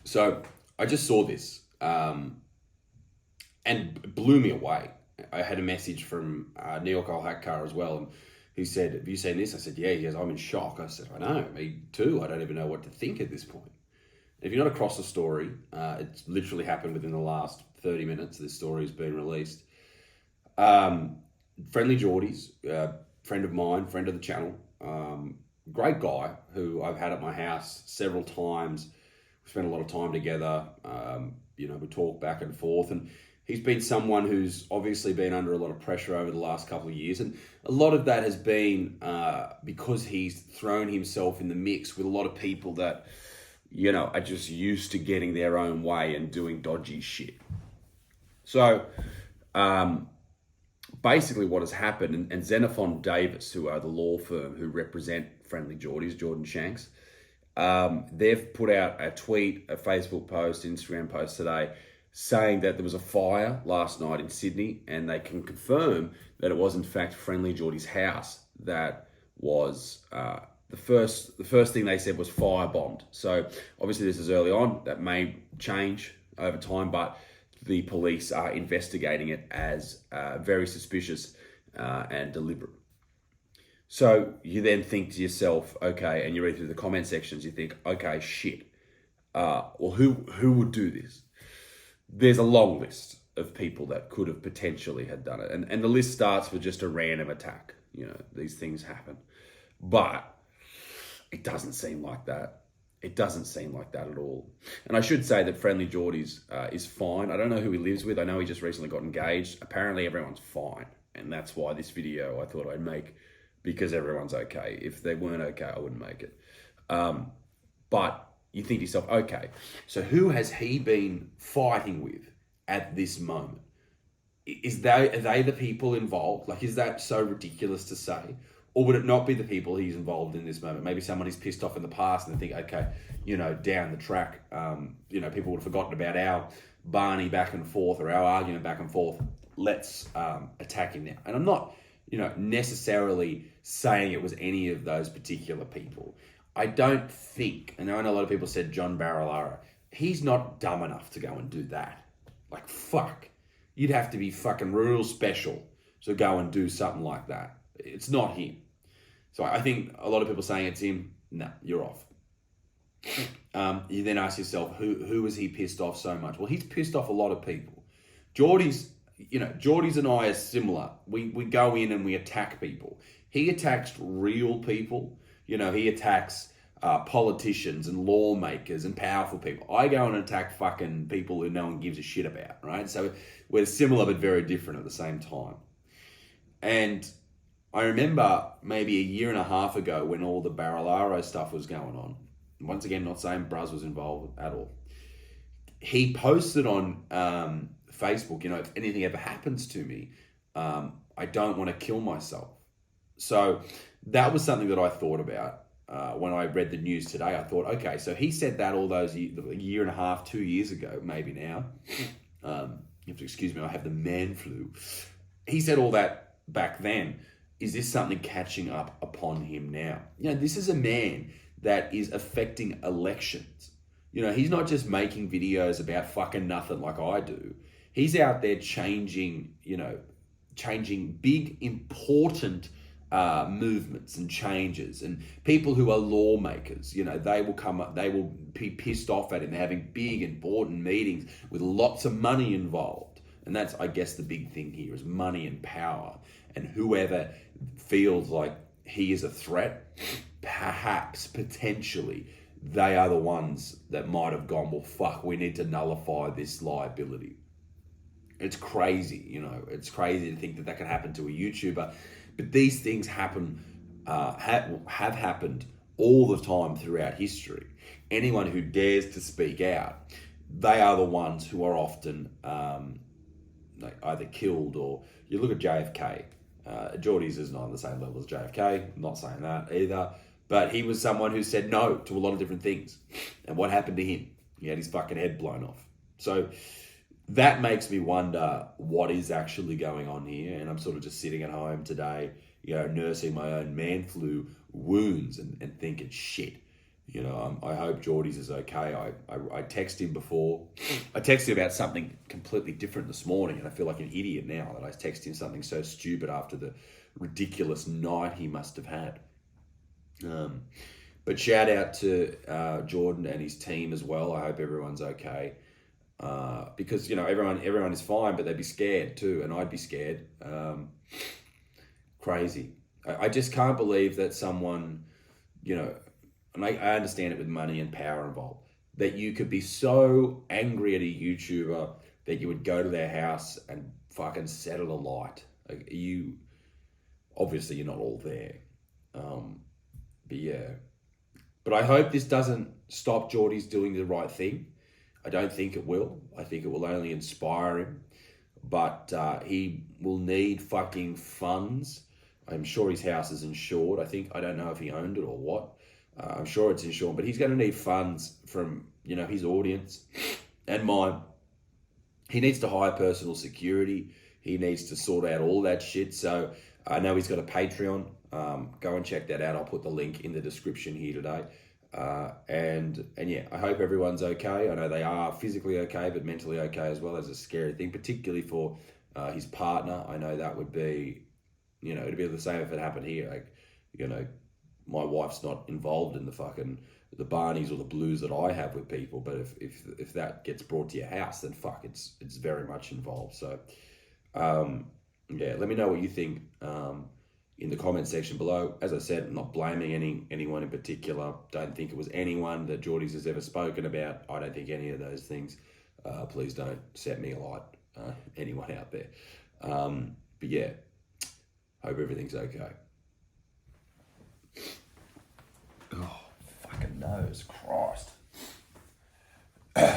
So I just saw this and it blew me away. I had a message from Neil Kolhatkar as well, and he said, "Have you seen this?" I said, "Yeah." He goes, "I'm in shock." I said, "I know, me too. I don't even know what to think at this point." If you're not across the story, it's literally happened within the last 30 minutes. This story has been released. Friendlyjordies, friend of mine, friend of the channel, great guy who I've had at my house several times. We spent a lot of time together. We talk back and forth, and he's been someone who's obviously been under a lot of pressure over the last couple of years, and a lot of that has been because he's thrown himself in the mix with a lot of people that, are just used to getting their own way and doing dodgy shit. So, basically what has happened, and Xenophon Davis, who are the law firm who represent Friendlyjordies, Jordan Shanks, they've put out a tweet, a Facebook post, Instagram post today, saying that there was a fire last night in Sydney, and they can confirm that it was in fact Friendlyjordies' house that was the first thing they said was firebombed. So obviously this is early on. That may change over time, but the police are investigating it as very suspicious and deliberate. So you then think to yourself, okay, and you read through the comment sections, you think, okay, shit. Well, who would do this? There's a long list of people that could have potentially had done it. And the list starts with just a random attack. These things happen. But it doesn't seem like that. It doesn't seem like that at all. And I should say that Friendlyjordies is fine. I don't know who he lives with. I know he just recently got engaged. Apparently everyone's fine. And that's why this video I thought I'd make, because everyone's okay. If they weren't okay, I wouldn't make it. But you think to yourself, okay, so who has he been fighting with at this moment? Are they the people involved? Like, is that so ridiculous to say? Or would it not be the people he's involved in this moment? Maybe someone he's pissed off in the past and they think, okay, down the track, people would have forgotten about our Barney back and forth or our argument back and forth. Let's attack him now. And I'm not, necessarily saying it was any of those particular people. I don't think, and I know a lot of people said John Barilaro, he's not dumb enough to go and do that. Like, fuck. You'd have to be fucking real special to go and do something like that. It's not him. So I think a lot of people saying it's him, no, you're off. You then ask yourself, who is he pissed off so much? Well, he's pissed off a lot of people. Jordies and I are similar. We go in and we attack people. He attacks real people. He attacks politicians and lawmakers and powerful people. I go and attack fucking people who no one gives a shit about, right? So we're similar but very different at the same time. And I remember maybe a year and a half ago when all the Barilaro stuff was going on. Once again, not saying Bruz was involved at all. He posted on Facebook, if anything ever happens to me, I don't want to kill myself. So that was something that I thought about when I read the news today. I thought, okay, so he said that all those a year and a half, 2 years ago, maybe now. You have to excuse me, I have the man flu. He said all that back then. Is this something catching up upon him now? This is a man that is affecting elections. He's not just making videos about fucking nothing like I do. He's out there changing big, important movements and changes, and people who are lawmakers, they will be pissed off at him. They're having big, important meetings with lots of money involved. And that's, I guess, the big thing here is money and power. And whoever feels like he is a threat, perhaps, potentially, they are the ones that might have gone, well, fuck, we need to nullify this liability. It's crazy, it's crazy to think that could happen to a YouTuber. But these things happen, have happened all the time throughout history. Anyone who dares to speak out, they are the ones who are often either killed or... You look at JFK. Jordies is not on the same level as JFK. I'm not saying that either. But he was someone who said no to a lot of different things. And what happened to him? He had his fucking head blown off. So that makes me wonder what is actually going on here. And I'm sort of just sitting at home today, nursing my own man flu wounds and thinking, shit, You know, I hope Jordies is okay. I texted him before. I texted him about something completely different this morning, and I feel like an idiot now that I texted him something so stupid after the ridiculous night he must have had. But shout out to Jordan and his team as well. I hope everyone's okay. Because, you know, everyone is fine, but they'd be scared too, and I'd be scared. Crazy. I just can't believe that someone, you know, and I understand it with money and power involved, that you could be so angry at a YouTuber that you would go to their house and fucking set it alight. Like, obviously you're not all there. But yeah. But I hope this doesn't stop Jordies doing the right thing. I don't think it will. I think it will only inspire him. But he will need fucking funds. I'm sure his house is insured. I don't know if he owned it or what. I'm sure it's insured, but he's going to need funds from, you know, his audience and mine. He needs to hire personal security. He needs to sort out all that shit. So I know he's got a Patreon. Go and check that out. I'll put the link in the description here today. And yeah, I hope everyone's okay. I know they are physically okay, but mentally okay as well. That's a scary thing, particularly for his partner. I know that would be, you know, it'd be the same if it happened here. Like, you know, my wife's not involved in the Barneys or the blues that I have with people, but if that gets brought to your house, then fuck, it's very much involved. So, yeah, let me know what you think in the comment section below. As I said, I'm not blaming anyone in particular. Don't think it was anyone that Jordies has ever spoken about. I don't think any of those things. Please don't set me alight, anyone out there. But yeah, hope everything's okay. Oh, fucking nose, Christ.